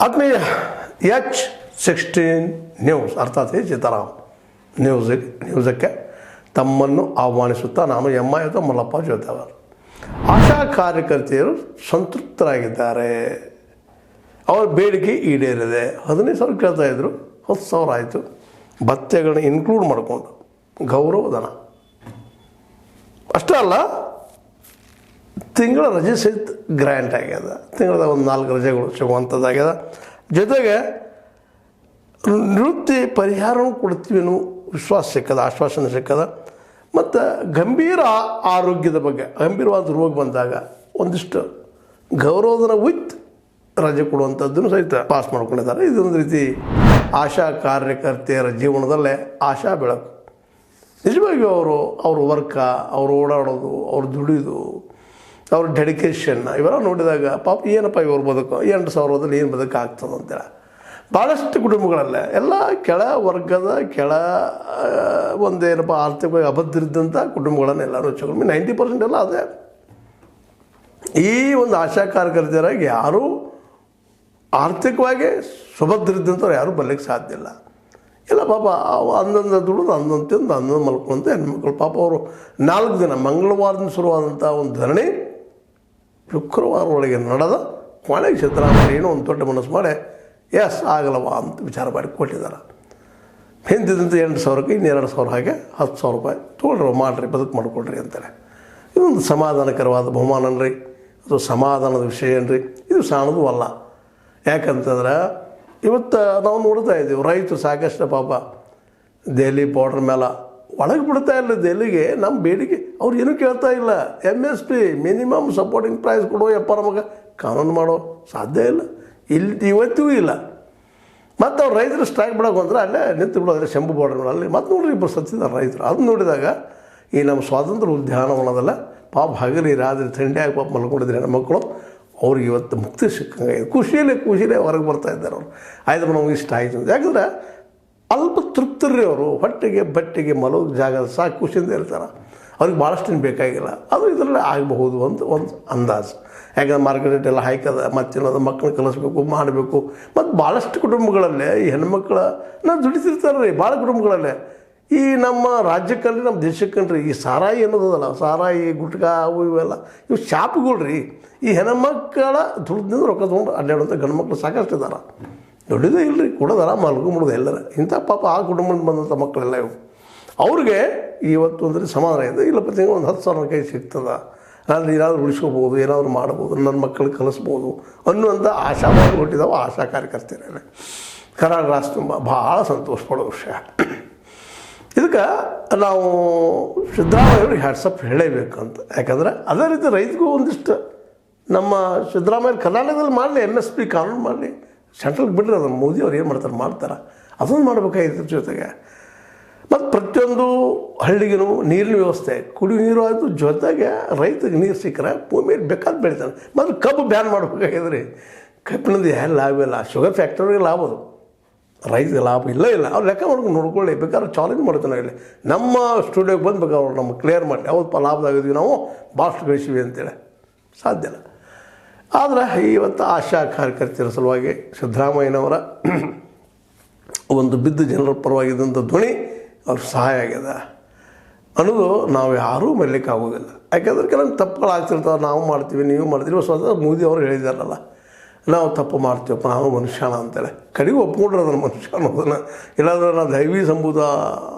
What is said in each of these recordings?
ಆತ್ಮೀಯ H16 news ಅರ್ಥಾತ್ ಚಿತ್ತಾರಾಮ್ ನ್ಯೂಸಕ್ಕೆ ತಮ್ಮನ್ನು ಆಹ್ವಾನಿಸುತ್ತಾ ನಾನು ಎಂ.ಐ. ಮಲ್ಲಪ್ಪ ಜೋತಾವರ್. ಆಶಾ ಕಾರ್ಯಕರ್ತೆಯರು ಸಂತೃಪ್ತರಾಗಿದ್ದಾರೆ. ಅವರ ಬೇಡಿಕೆ ಈಡೇರಿದೆ. 15,000 ಕೇಳ್ತಾಯಿದ್ರು, 10,000 ಆಯಿತು. ಭತ್ಯೆಗಳನ್ನ ಇನ್ಕ್ಲೂಡ್ ಮಾಡಿಕೊಂಡು ಗೌರವಧನ ಅಷ್ಟೇ ಅಲ್ಲ, ತಿಂಗಳ ರಜೆ ಸಹಿತ ಗ್ರ್ಯಾಂಟ್ ಆಗ್ಯದ. ತಿಂಗಳದ ಒಂದು 4 ರಜೆಗಳು ಸಿಗುವಂಥದ್ದಾಗ್ಯದ. ಜೊತೆಗೆ ನಿವೃತ್ತಿ ಪರಿಹಾರನೂ ಕೊಡ್ತೀವಿ ಅನ್ನೋ ವಿಶ್ವಾಸ ಸಿಕ್ಕದ, ಆಶ್ವಾಸನೆ ಸಿಕ್ಕದ. ಮತ್ತು ಗಂಭೀರ ಆರೋಗ್ಯದ ಬಗ್ಗೆ, ಗಂಭೀರವಾದ ರೋಗ ಬಂದಾಗ ಒಂದಿಷ್ಟು ಗೌರವಧನ ವಿತ್ ರಜೆ ಕೊಡುವಂಥದ್ದನ್ನು ಸಹಿತ ಪಾಸ್ ಮಾಡ್ಕೊಂಡಿದ್ದಾರೆ. ಇದೊಂದು ರೀತಿ ಆಶಾ ಕಾರ್ಯಕರ್ತೆಯರ ಜೀವನದಲ್ಲೇ ಆಶಾ ಬೆಳಕು. ನಿಜವಾಗಿಯೂ ಅವ್ರ ವರ್ಕ, ಅವರು ಓಡಾಡೋದು, ಅವ್ರು ದುಡಿದು, ಅವ್ರ ಡೆಡಿಕೇಶನ್ ಇವೆಲ್ಲ ನೋಡಿದಾಗ ಪಾಪ ಏನಪ್ಪ ಇವ್ರ ಬದುಕು 8,000ದಲ್ಲಿ ಏನು ಬದುಕು ಆಗ್ತದೆ ಅಂತೇಳಿ ಭಾಳಷ್ಟು ಕುಟುಂಬಗಳಲ್ಲೇ ಎಲ್ಲ ಕೆಳ ವರ್ಗದ ಒಂದೇನಪ್ಪ ಆರ್ಥಿಕವಾಗಿ ಅಭದ್ರಿದ್ದಂಥ ಕುಟುಂಬಗಳನ್ನೆಲ್ಲರೂ ಹೆಚ್ಚು ಕಡಿಮೆ 90% ಎಲ್ಲ ಅದೇ. ಈ ಒಂದು ಆಶಾ ಕಾರ್ಯಕರ್ತೆಯರಾಗಿ ಯಾರೂ ಆರ್ಥಿಕವಾಗಿ ಸುಭದ್ರಿದ್ದಂಥವ್ರು ಯಾರೂ ಬರ್ಲಿಕ್ಕೆ ಸಾಧ್ಯ ಇಲ್ಲ. ಇಲ್ಲ ಪಾಪ ಅಂದಂದ ದುಡಿದು ಅಂದೊಂದು ತಿಂದು ಅಂದೊಂದು ಮಲ್ಕೊಂತ ಹೆಣ್ಮಕ್ಳು ಪಾಪ ಅವರು 4 ದಿನ ಮಂಗಳವಾರದಿಂದ ಶುರುವಾದಂಥ ಒಂದು ಧರಣಿ ಶುಕ್ರವಾರ ಒಳಗೆ ನಡೆದ ಕೊನೆಗೆ ಸಿದ್ದರಾಮಯ್ಯ ಏನೋ ಒಂದು ದೊಡ್ಡ ಮನಸ್ಸು ಮಾಡಿ ಎಸ್ ಆಗಲ್ಲವ ಅಂತ ವಿಚಾರ ಮಾಡಿ ಕೊಟ್ಟಿದ್ದಾರೆ. ಹಿಂದಿದ್ದಂಥ 8,000ಕ್ಕೆ ಇನ್ನು 2,000 ಹಾಗೆ 10,000 ರೂಪಾಯಿ ತೊಗೊಳ್ರಿ, ಮಾಡಿರಿ, ಬದುಕು ಮಾಡಿಕೊಡ್ರಿ ಅಂತಾರೆ. ಇದೊಂದು ಸಮಾಧಾನಕರವಾದ ಬಹುಮಾನ ರೀ, ಅದು ಸಮಾಧಾನದ ವಿಷಯ ಏನ್ರಿ. ಇದು ಸಾಣದು ಅಲ್ಲ. ಯಾಕಂತಂದ್ರೆ ಇವತ್ತು ನಾವು ನೋಡ್ತಾ ಇದ್ದೀವಿ, ರೈತರು ಸಾಕಷ್ಟು ಪಾಪ ದೆಹಲಿ ಬಾರ್ಡ್ರ್ ಮೇಲೆ ಒಳಗೆ ಬಿಡ್ತಾ ಇಲ್ಲ. ದೆಹಲಿಗೆ ನಮ್ಮ ಬೇಡಿಕೆ ಅವ್ರು ಏನೂ ಕೇಳ್ತಾ ಇಲ್ಲ. MSP ಮಿನಿಮಮ್ ಸಪೋರ್ಟಿಂಗ್ ಪ್ರೈಸ್ ಕೊಡೋ ಯಪ್ಪ ನಮಗೆ ಕಾನೂನು ಮಾಡೋ ಸಾಧ್ಯ ಇಲ್ಲ, ಇಲ್ಲಿ ಇವತ್ತಿಗೂ ಇಲ್ಲ. ಮತ್ತು ಅವ್ರು ರೈತರು ಸ್ಟ್ರೈಕ್ ಬಿಡೋಕೆ ಅಂದ್ರೆ ಅಲ್ಲೇ ನಿಂತು ಬಿಡೋದ್ರೆ ಶಂಭು ಬಾರ್ಡ್ರ್ ಅಲ್ಲಿ ಮತ್ತೆ ನೋಡ್ರಿ ಇಬ್ಬರು ಸತ್ತಿದ್ದಾರೆ ರೈತರು. ಅದನ್ನ ನೋಡಿದಾಗ ಈ ನಮ್ಮ ಸ್ವಾತಂತ್ರ್ಯ ಉದ್ಯಾನವನದಲ್ಲ ಪಾಪ ಹಗಲಿ ರಾತ್ರಿ ಥಂಡಿಯಾಗಿ ಪಾಪ ಮಲ್ಕೊಂಡಿದ್ರೆ ಹೆಣ್ಮಕ್ಳು ಅವ್ರಿಗೆ ಇವತ್ತು ಮುಕ್ತಿ ಸಿಕ್ಕಂಗೆ ಖುಷಿಯಲ್ಲೇ ಹೊರಗೆ ಬರ್ತಾ ಇದ್ದಾರೆ ಅವರು. ಆಯ್ತು ನಮ್ಗೆ ಇಷ್ಟ ಆಯಿತು ಅಂತ. ಯಾಕಂದರೆ ಅಲ್ಪ ತೃಪ್ತರ್ರಿ ಅವರು, ಹೊಟ್ಟೆಗೆ ಬಟ್ಟೆಗೆ ಮಲಗೋ ಜಾಗ ಸಾಕು ಖುಷಿಯಿಂದ ಇರ್ತಾರೆ. ಅವ್ರಿಗೆ ಭಾಳಷ್ಟು ಬೇಕಾಗಿಲ್ಲ. ಅದು ಇದರಲ್ಲೇ ಆಗಬಹುದು ಅಂತ ಒಂದು ಅಂದಾಜು. ಯಾಕಂದ್ರೆ ಮಾರ್ಕೆಟ್ ಎಲ್ಲ ಹಾಕದ, ಮತ್ತೇನೋದು ಮಕ್ಕಳನ್ನ ಕಲಿಸ್ಬೇಕು, ಮಾಡಬೇಕು. ಮತ್ತು ಭಾಳಷ್ಟು ಕುಟುಂಬಗಳಲ್ಲೇ ಈ ಹೆಣ್ಮಕ್ಳನ್ನ ದುಡಿತಿರ್ತಾರೆ ರೀ. ಭಾಳ ಕುಟುಂಬಗಳಲ್ಲೇ ಈ ನಮ್ಮ ರಾಜ್ಯಕ್ಕಲ್ರಿ, ನಮ್ಮ ದೇಶಕ್ಕಲ್ರಿ ಈ ಸಾರಾಯಿ ಅನ್ನೋದಲ್ಲ, ಸಾರಾಯಿ ಗುಟ್ಕಾ ಅವು ಇವೆಲ್ಲ ಇವು ಶಾಪ್ಗಳ್ರಿ. ಈ ಹೆಣ್ಮಕ್ಕಳ ದುಡ್ಡಿನಿಂದ ರೊಕ್ಕ ತೊಗೊಂಡು ಅಡ್ಡಾಡುವಂಥ ಗಂಡು ಮಕ್ಕಳು ಸಾಕಷ್ಟು ಇದ್ದಾರೆ. ದುಡಿದೇ ಇಲ್ಲರಿ, ಕೊಡೋದಾರ ಮಲ್ಕೊಂಬಿಡೋದು ಎಲ್ಲರ. ಇಂಥ ಪಾಪ ಆ ಕುಟುಂಬದಿಂದ ಬಂದಂಥ ಮಕ್ಕಳೆಲ್ಲ ಇವು. ಅವ್ರಿಗೆ ಇವತ್ತು ಅಂದರೆ ಸಮಾಧಾನ ಇದೆ. ಇಲ್ಲಪ್ಪ ತಿಂಗಳು ಒಂದು 10,000 ಕೈ ಸಿಗ್ತದೆ, ನಾನು ಏನಾದರೂ ಉಳಿಸ್ಕೋಬೋದು, ಏನಾದರೂ ಮಾಡ್ಬೋದು, ನನ್ನ ಮಕ್ಕಳಿಗೆ ಕಲಿಸ್ಬೋದು ಅನ್ನುವಂಥ ಆಶಾವಾದ ಹುಟ್ಟಿದಾವೆ ಆಶಾ ಕಾರ್ಯಕರ್ತೆಯರೇ. ಕರ್ನಾಟಕ ರಾಷ್ಟ್ರ ತುಂಬ ಭಾಳ ಸಂತೋಷ ಪಡೋ ವಿಷಯ. ಇದಕ್ಕೆ ನಾವು ಸಿದ್ದರಾಮಯ್ಯವ್ರಿಗೆ ಹ್ಯಾಟ್ಸಪ್ ಹೇಳೇಬೇಕಂತ. ಯಾಕಂದರೆ ಅದೇ ರೀತಿ ರೈತರಿಗೂ ಒಂದಿಷ್ಟು ನಮ್ಮ ಸಿದ್ದರಾಮಯ್ಯ ಕರ್ನಾಟಕದಲ್ಲಿ ಮಾಡಲಿ, MSP ಕಾನೂನು ಮಾಡಲಿ, ಸೆಂಟ್ರಲ್ಗೆ ಬಿಡ್ರಿ, ಅದನ್ನು ಮೋದಿ ಅವ್ರು ಏನು ಮಾಡ್ತಾರೆ ಅದೊಂದು ಮಾಡಬೇಕಾಗಿತ್ತು. ಜೊತೆಗೆ ಮತ್ತು ಪ್ರತಿಯೊಂದು ಹಳ್ಳಿಗೂ ನೀರಿನ ವ್ಯವಸ್ಥೆ, ಕುಡಿಯೋ ನೀರು ಆಯಿತು, ಜೊತೆಗೆ ರೈತರಿಗೆ ನೀರು ಸಿಕ್ಕರೆ ಭೂಮಿಯಲ್ಲಿ ಬೇಕಾದ ಬೆಳಿತಾನೆ. ಮತ್ತು ಕಬ್ಬು ಬ್ಯಾನ್ ಮಾಡಬೇಕಾಗಿದ್ರಿ. ಕಬ್ಬಿನದು ಯಾರು ಲಾಭ ಇಲ್ಲ. ಶುಗರ್ ಫ್ಯಾಕ್ಟ್ರಿಗೆ ಲಾಭ, ಅದು ರೈತರಿಗೆ ಲಾಭ ಇಲ್ಲ. ಅವ್ರು ಲೆಕ್ಕ ಮಾಡ್ಕೊಂಡು ನೋಡ್ಕೊಳ್ಳಿ. ಬೇಕಾದ್ರೆ ಚಾಲೆಂಜ್ ಮಾಡ್ತಾನೆ ಇಲ್ಲಿ ನಮ್ಮ ಸ್ಟುಡಿಯೋಗೆ ಬಂದು ಬೇಕಾದ್ರೆ ಅವ್ರು ನಮ್ಗೆ ಕ್ಲಿಯರ್ ಮಾಡಿ ಯಾವತ್ತು ಲಾಭದಾಗಿದ್ವಿ ನಾವು ಭಾಳಷ್ಟು ಗಳಿಸಿವಿ ಅಂತೇಳಿ ಸಾಧ್ಯ ಇಲ್ಲ. ಆದರೆ ಇವತ್ತು ಆಶಾ ಕಾರ್ಯಕರ್ತರ ಸಲುವಾಗಿ ಸಿದ್ದರಾಮಯ್ಯನವರ ಒಂದು ಬಿದ್ದ ಜನರ ಪರವಾಗಿದ್ದಂಥ ಧ್ವನಿ ಅವ್ರಿಗೆ ಸಹಾಯ ಆಗ್ಯದ ಅನ್ನೋದು ನಾವು ಯಾರೂ ಮರೀಲಿಕ್ಕೆ ಆಗೋದಿಲ್ಲ. ಯಾಕೆಂದ್ರೆ ಕೆಲವೊಂದು ತಪ್ಪುಗಳಾಗ್ತಿರ್ತಾವೆ. ನಾವು ಮಾಡ್ತೀವಿ, ನೀವು ಮಾಡ್ತೀವಿ. ಸ್ವತಃ ಮೋದಿ ಅವರು ಹೇಳಿದಾರಲ್ಲ, ನಾವು ತಪ್ಪು ಮಾಡ್ತೀವಪ್ಪ, ನಾವು ಮನುಷ್ಯನ ಅಂತೇಳಿ. ಕಡೆಗೆ ಒಪ್ಕೊಂಡ್ರೆ ಅದನ್ನು ಮನುಷ್ಯ ಅನ್ನೋದನ್ನು. ಇಲ್ಲಾಂದ್ರೆ ನಾವು ದೈವಿ ಸಂಬೂಧ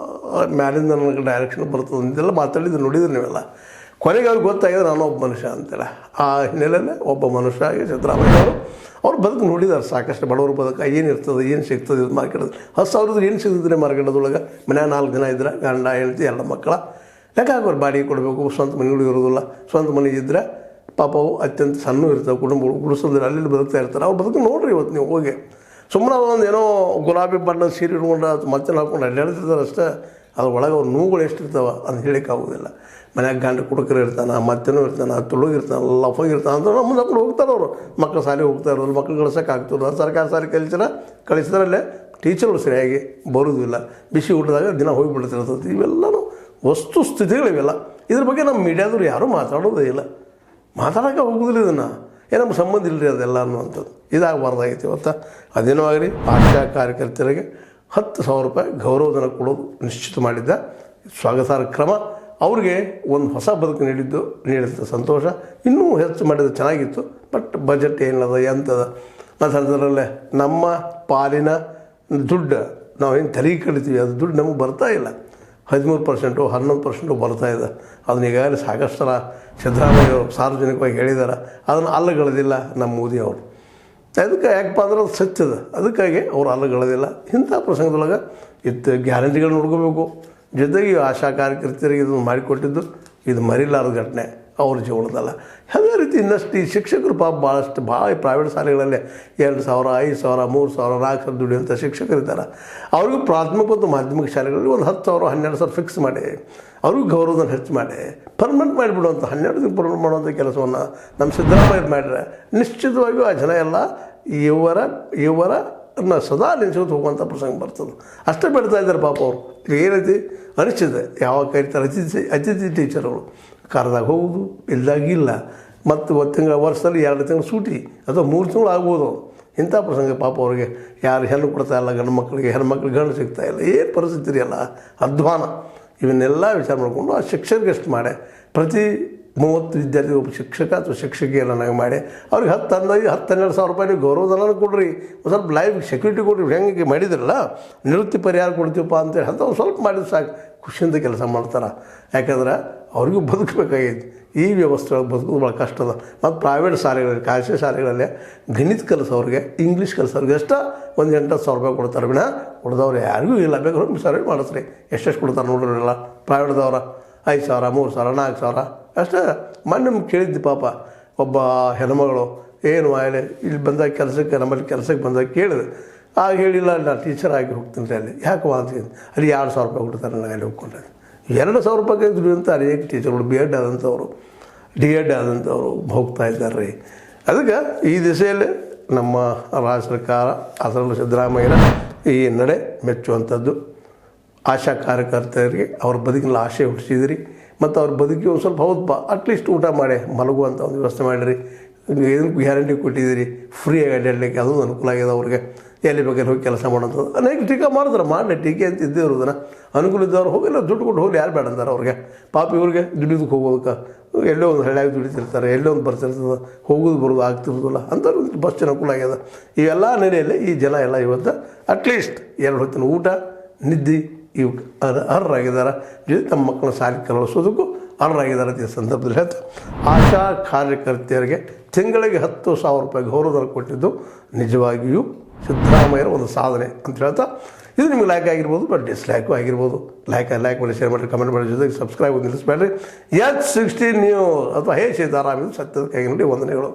ಮ್ಯಾಲಿಂದ ನನಗೆ ಡೈರೆಕ್ಷನ್ ಬರ್ತದೆ ಅಂತೆಲ್ಲ ಮಾತಾಡಿದ್ದು ನೋಡಿದ್ರೆ ನೀವೆಲ್ಲ. ಕೊನೆಗೆ ಅವ್ರಿಗೆ ಗೊತ್ತಾಗಿದೆ ನಾನು ಒಬ್ಬ ಮನುಷ್ಯ ಅಂತೇಳಿ. ಆ ಹಿನ್ನೆಲೆಯಲ್ಲೇ ಒಬ್ಬ ಮನುಷ್ಯ ಆಗಿ ಸಿದ್ದರಾಮಯ್ಯ ಅವ್ರು ಬದುಕು ನೋಡಿದ್ದಾರೆ. ಸಾಕಷ್ಟು ಬಡವರು ಬದುಕು ಏನಿರ್ತದೆ, ಏನು ಸಿಗ್ತದೆ ಇದು ಮಾರ್ಕೆಟಲ್ಲಿ. 10,000 ಏನು ಸಿಗ್ತದೆ ಮಾರ್ಕೆಟದೊಳಗೆ. ಮನ್ಯಾಗ 4 ದಿನ ಇದ್ರೆ ಗಂಡ ಹೆಂಡತಿ ಎಲ್ಲ ಮಕ್ಕಳ ಲೆಕ್ಕ ಹಾಕೋರು. ಬಾಡಿಗೆ ಕೊಡಬೇಕು, ಸ್ವಂತ ಮನೆಗಳು ಇರೋದಿಲ್ಲ. ಸ್ವಂತ ಮನೆ ಇದ್ದರೆ ಪಾಪ ಅವು ಅತ್ಯಂತ ಸಣ್ಣ ಇರ್ತಾವೆ ಕುಟುಂಬಗಳು, ಗುಡಿಸೋದ್ರೆ ಅಲ್ಲಿ ಬದುಕ್ತಾ ಇರ್ತಾರೆ. ಅವ್ರು ಬದುಕು ನೋಡಿರಿ. ಇವತ್ತು ನೀವು ಹೋಗಿ ಸುಮ್ಮನೆ ಒಂದು ಏನೋ ಗುಲಾಬಿ ಬಣ್ಣದ ಸೀರೆ ಇಟ್ಕೊಂಡು ಅದು ಮತ್ತೆ ಹಾಕ್ಕೊಂಡು ಅಡ್ಡಾಡ್ತಿರ್ತಾರೆ ಅಷ್ಟೇ. ಅದ್ರ ಒಳಗೆ ಅವ್ರ ನೋವುಗಳು ಎಷ್ಟಿರ್ತಾವೆ ಅಂತ ಹೇಳೋಕ್ಕಾಗೋದಿಲ್ಲ. ಮನ್ಯಾಗ ಗಂಡ ಕುಡುಕರು ಇರ್ತಾನೆ, ಮತ್ತೇನೋ ಇರ್ತಾನೆ, ತುಳುಗಿರ್ತಾನೆ, ಲಫೋಗಿರ್ತಾನೆ ಅಂತ ನಮ್ಮ ಮಕ್ಕಳು ಹೋಗ್ತಾರೆ. ಅವರು ಮಕ್ಕಳು ಶಾಲೆಗೆ ಹೋಗ್ತಾ ಇರೋದು, ಮಕ್ಕಳು ಕಳ್ಸೋಕೆ ಆಗ್ತಿರೋದು. ಸರ್ಕಾರ ಸಾರಿ ಕಳಿಸಿದ್ರಲ್ಲೇ ಟೀಚರ್ಗಳು ಸರಿಯಾಗಿ ಬರೋದಿಲ್ಲ. ಬಿಸಿ ಊಟದಾಗ ದಿನ ಹೋಗಿಬಿಡ್ತಿರ್ತದೆ. ಇವೆಲ್ಲನೂ ವಸ್ತು ಸ್ಥಿತಿಗಳಿವೆಲ್ಲ. ಇದ್ರ ಬಗ್ಗೆ ನಮ್ಮ ಮೀಡಿಯಾದವ್ರು ಯಾರೂ ಮಾತಾಡೋದೇ ಇಲ್ಲ, ಮಾತಾಡೋಕ್ಕೆ ಹೋಗೋದಿಲ್ಲ. ಇದನ್ನು ನಮ್ಮ ಸಂಬಂಧ ಇಲ್ಲರಿ ಅದೆಲ್ಲ ಅನ್ನುವಂಥದ್ದು ಇದಾಗಬಾರ್ದಾಗಿತ್ತು. ಇವತ್ತು ಅದೇನೋ ಆಗಲಿ ಆಶಾ ಕಾರ್ಯಕರ್ತರಿಗೆ 10,000 ರೂಪಾಯಿ ಗೌರವಧನ ಕೊಡೋದು ನಿಶ್ಚಿತ ಮಾಡಿದ್ದ ಸ್ವಾಗತಾರ್ಹ ಕ್ರಮ. ಅವ್ರಿಗೆ ಒಂದು ಹೊಸ ಬದುಕು ನೀಡಿದ ಸಂತೋಷ. ಇನ್ನೂ ಹೆಚ್ಚು ಮಾಡಿದ್ರೆ ಚೆನ್ನಾಗಿತ್ತು. ಬಟ್ ಬಜೆಟ್ ಏನದ ಎಂಥದ ಅದರಲ್ಲೇ ನಮ್ಮ ಪಾಲಿನ ದುಡ್ಡು ನಾವೇನು ತೆರಿಗೆ ಕಳಿತೀವಿ ಅದು ದುಡ್ಡು ನಮಗೆ ಬರ್ತಾ ಇಲ್ಲ. 13% 11% ಬರ್ತಾ ಇದೆ. ಅದನ್ನ ಈಗಾಗಲೇ ಸಾಕಷ್ಟು ಸಲ ಸಿದ್ದರಾಮಯ್ಯವರು ಸಾರ್ವಜನಿಕವಾಗಿ ಹೇಳಿದ್ದಾರೆ. ಅದನ್ನು ಅಲ್ಲಗಳದಿಲ್ಲ ನಮ್ಮ ಮೋದಿ ಅವರು. ಅದಕ್ಕೆ ಯಾಕಪ್ಪ ಅಂದ್ರೆ ಅದು ಸತ್ಯದ, ಅದಕ್ಕಾಗಿ ಅವ್ರು ಅಲ್ಲಗಳದಿಲ್ಲ. ಇಂಥ ಪ್ರಸಂಗದೊಳಗೆ ಗ್ಯಾರಂಟಿಗಳು ನೋಡ್ಕೋಬೇಕು. ಜೊತೆಗೆ ಆಶಾ ಕಾರ್ಯಕರ್ತರಿಗೆ ಇದನ್ನು ಮಾಡಿಕೊಟ್ಟಿದ್ದು ಇದು ಮರಿಲಾರದ ಘಟನೆ ಅವ್ರ ಜೀವನದಲ್ಲ. ಅದೇ ರೀತಿ ಇನ್ನಷ್ಟು ಈ ಶಿಕ್ಷಕರು ಭಾಳ ಪ್ರೈವೇಟ್ ಶಾಲೆಗಳಲ್ಲೇ 2,000 5,000 3,000 4,000 ದುಡಿಯುವಂಥ ಶಿಕ್ಷಕರಿದ್ದಾರೆ. ಅವ್ರಿಗೂ ಪ್ರಾಥಮಿಕ ಮತ್ತು ಮಾಧ್ಯಮಿಕ ಶಾಲೆಗಳಲ್ಲಿ ಒಂದು 10,000 12,000 ಫಿಕ್ಸ್ ಮಾಡಿ ಅವ್ರಿಗೂ ಗೌರವಧನ ಹೆಚ್ಚು ಮಾಡಿ ಪರ್ಮನೆಂಟ್ ಮಾಡಿಬಿಡುವಂಥ 12 ದಿನ ಪರ್ಮನೆಂಟ್ ಮಾಡುವಂಥ ಕೆಲಸವನ್ನು ನಮ್ಮ ಸಿದ್ದರಾಮಯ್ಯ ಮಾಡಿದ್ರೆ ನಿಶ್ಚಿತವಾಗಿಯೂ ಆ ಜನ ಎಲ್ಲ ಇವರನ್ನು ಸದಾ ನೆನೆಸ್ಕೊಂಡು ಹೋಗುವಂಥ ಪ್ರಸಂಗ ಬರ್ತದೆ. ಅಷ್ಟೇ ಬಿಡ್ತಾ ಇದ್ದಾರೆ ಪಾಪ ಅವರು. ಏನೈತಿ ಅನಿಶ್ಚಿದೆ. ಯಾವಾಗ ಕರೀತಾರೆ ಅತಿಥಿ ಟೀಚರ್ಗಳು ಕರೆದಾಗ ಹೋಗೋದು, ಇಲ್ದಾಗಿಲ್ಲ. ಮತ್ತು ವರ್ಷದಲ್ಲಿ 2 ತಿಂಗಳು ಸೂಟಿ ಅಥವಾ 3 ತಿಂಗಳು ಆಗ್ಬೋದು. ಇಂಥ ಪ್ರಸಂಗ ಪಾಪ ಅವ್ರಿಗೆ ಯಾರು ಹೆಣ್ಣು ಕೊಡ್ತಾಯಿಲ್ಲ, ಗಂಡು ಮಕ್ಕಳಿಗೆ ಹೆಣ್ಮಕ್ಳಿಗೆ ಗಂಡು ಸಿಗ್ತಾಯಿಲ್ಲ. ಏನು ಪರಿಸ್ಥಿತಿ ಅಲ್ಲ, ಅಧ್ವಾನ. ಇವನ್ನೆಲ್ಲ ವಿಚಾರ ಮಾಡಿಕೊಂಡು ಆ ಶಿಕ್ಷಕರಿಗೆ ಎಷ್ಟು ಮಾಡಿ ಪ್ರತಿ 30 ವಿದ್ಯಾರ್ಥಿ ಒಬ್ಬ ಶಿಕ್ಷಕ ಅಥವಾ ಶಿಕ್ಷಕಿಯರನ್ನಾಗಿ ಮಾಡಿ ಅವ್ರಿಗೆ 10-12 ಸಾವಿರ ರೂಪಾಯಿ ನೀವು ಗೌರವಧನ ಕೊಡ್ರಿ, ಒಂದು ಸ್ವಲ್ಪ ಲೈಫ್ ಸೆಕ್ಯೂರಿಟಿ ಕೊಡ್ರಿ. ಹೆಂಗೆ ಮಾಡಿದ್ರಲ್ಲ ನಿವೃತ್ತಿ ಪರಿಹಾರ ಕೊಡ್ತೀವಪ್ಪ ಅಂತೇಳಿ ಅಂತ ಸ್ವಲ್ಪ ಮಾಡಿದ್ರೆ ಸಾಕು, ಖುಷಿಯಿಂದ ಕೆಲಸ ಮಾಡ್ತಾರೆ. ಯಾಕಂದ್ರೆ ಅವ್ರಿಗೂ ಬದುಕಬೇಕಾಗೈತಿ. ಈ ವ್ಯವಸ್ಥೆ ಬದುಕೋದು ಭಾಳ ಕಷ್ಟ ಅದ. ಮತ್ತು ಪ್ರೈವೇಟ್ ಶಾಲೆಗಳಲ್ಲಿ ಖಾಸಗಿ ಶಾಲೆಗಳಲ್ಲಿ ಗಣಿತ ಕಲಿಸೋರಿಗೆ ಇಂಗ್ಲೀಷ್ ಕಲಿಸೋರಿಗೆ ಅಷ್ಟೇ 8,000 ರೂಪಾಯಿ ಕೊಡ್ತಾರೆ. ವಿನ ಕೊಡ್ದವ್ರು ಯಾರಿಗೂ ಇಲ್ಲ. ಬೇಕಾದ್ರೆ ಸರ್ವೆ ಮಾಡಿಸ್ರಿ ಎಷ್ಟೆಷ್ಟು ಕೊಡ್ತಾರೆ ನೋಡ್ರಿಲ್ಲ. ಪ್ರೈವೇಟ್ದವ್ರ 5,000 3,000 4,000 ಅಷ್ಟೇ. ಮೊನ್ನೆ ಕೇಳಿದ್ದೆ ಪಾಪ ಒಬ್ಬ ಹೆಣ್ಮಗಳು ಏನು ಆಯ್ಲೆ ಇಲ್ಲಿ ಬಂದಾಗ ಕೆಲಸಕ್ಕೆ ನಮ್ಮಲ್ಲಿ ಕೆಲಸಕ್ಕೆ ಬಂದಾಗ ಕೇಳಿದೆ. ಆಗ ಹೇಳಿಲ್ಲ ನಾನು ಟೀಚರ್ ಆಗಿ ಹೋಗ್ತೀನಿ ಅಲ್ಲಿ. ಯಾಕೆ ಅಂತೀನಿ ಅಲ್ಲಿ 2,000 ರೂಪಾಯಿ ಕೊಡ್ತಾರೆ ನನಗೆ ಅಲ್ಲಿ ಹೋಗ್ಕೊಂಡೆ. 2,000 ರೂಪಾಯಿ ದುಡಿಯುವಂಥ ಅನೇಕ ಟೀಚರ್ಗಳು B.Ed ಆದಂಥವ್ರು D.Ed ಆದಂಥವ್ರು ಹೋಗ್ತಾ ಇದ್ದಾರೆ ರೀ. ಅದಕ್ಕೆ ಈ ದಿಸೆಯಲ್ಲಿ ನಮ್ಮ ರಾಜ್ಯ ಸರ್ಕಾರ ಅದರಲ್ಲೂ ಸಿದ್ದರಾಮಯ್ಯನ ಈ ನಡೆ ಮೆಚ್ಚುವಂಥದ್ದು. ಆಶಾ ಕಾರ್ಯಕರ್ತರಿಗೆ ಅವ್ರ ಬದುಕಿನಲ್ಲಿ ಆಶೆ ಹುಟ್ಟಿಸಿದ್ರಿ ಮತ್ತು ಅವ್ರ ಬದುಕಿಗೆ ಒಂದು ಸ್ವಲ್ಪ ಹೌದಪ್ಪ ಅಟ್ಲೀಸ್ಟ್ ಊಟ ಮಾಡಿ ಮಲಗುವಂಥ ಒಂದು ವ್ಯವಸ್ಥೆ ಮಾಡಿರಿ. ಇದಕ್ಕೆ ಗ್ಯಾರಂಟಿ ಕೊಟ್ಟಿದ್ದೀರಿ ಫ್ರೀಯಾಗಿ ಅಡ್ಡಾಡಲಿಕ್ಕೆ, ಅದು ಅನುಕೂಲ ಆಗಿದೆ ಅವ್ರಿಗೆ. ಎಲ್ಲಿ ಬೇಕಾದ್ರೆ ಹೋಗಿ ಕೆಲಸ ಮಾಡೋಂಥದ್ದು ಅನೇಕ ಟೀಕೆ ಮಾಡಿದ್ರೆ ಮಾಡಲಿ, ಟೀಕೆ ಅಂತ ಇದ್ದೇ ಇರೋದನ್ನು. ಅನುಕೂಲ ಇದ್ದವ್ರು ಹೋಗಿಲ್ಲ, ದುಡ್ಡು ಕೊಟ್ಟು ಹೋಗಿ ಯಾರು ಬೇಡ ಅಂತಾರೆ ಅವ್ರಿಗೆ. ಪಾಪ ಇವ್ರಿಗೆ ದುಡಿಯೋದಕ್ಕೆ ಹೋಗೋದಕ್ಕೆ ಎಲ್ಲೋ ಒಂದು ಹಳ್ಳಿಯಾಗಿ ದುಡಿತಿರ್ತಾರೆ, ಎಲ್ಲೋ ಒಂದು ಬರ್ತಿರ್ತದೆ, ಹೋಗೋದು ಬರೋದು ಆಗ್ತಿರೋದಿಲ್ಲ. ಅಂಥವ್ರು ಬಸ್ ಅನುಕೂಲ ಆಗ್ಯದ. ಇವೆಲ್ಲ ನೆಲೆಯಲ್ಲಿ ಈ ಜನ ಎಲ್ಲ ಇವತ್ತು ಅಟ್ಲೀಸ್ಟ್ 2 ಹೊತ್ತಿನ ಊಟ ನಿದ್ದೆ ಇವು ಅರ್ಹರಾಗಿದ್ದಾರೆ. ಜೊತೆ ತಮ್ಮ ಮಕ್ಕಳನ್ನ ಶಾಲೆಗೆ ಕಳಿಸೋದಕ್ಕೂ ಅರ್ಹರಾಗಿದ್ದಾರೆ ಅಂತ ಈ ಸಂದರ್ಭದಲ್ಲಿ ಹೇಳ್ತಾ ಆಶಾ ಕಾರ್ಯಕರ್ತೆಯರಿಗೆ ತಿಂಗಳಿಗೆ 10,000 ರೂಪಾಯಿ ಗೌರವಧನ ಕೊಟ್ಟಿದ್ದು ನಿಜವಾಗಿಯೂ ಸಿದ್ದರಾಮಯ್ಯರ ಒಂದು ಸಾಧನೆ ಅಂತ ಹೇಳ್ತಾ, ಇದು ನಿಮಗೆ ಲೈಕ್ ಆಗಿರ್ಬೋದು, ಬಟ್ ಡಿಸ್ಲೈಕು ಆಗಿರ್ಬೋದು. ಲೈಕ್ ಮಾಡಿ, ಶೇರ್ ಮಾಡಿ, ಕಮೆಂಟ್ ಮಾಡಿ, ಜೊತೆಗೆ ಸಬ್ಸ್ಕ್ರೈಬ್ ನಿಲ್ಲಿಸಬೇಡ್ರಿ. H16 ನ್ಯೂಸ್ ಅಥವಾ ಹೇ ಸೀತಾರಾಮ್ ಇದು ಸತ್ಯದ ಕೈಗೆ ನೋಡಿ ವಂದನೆಗಳು.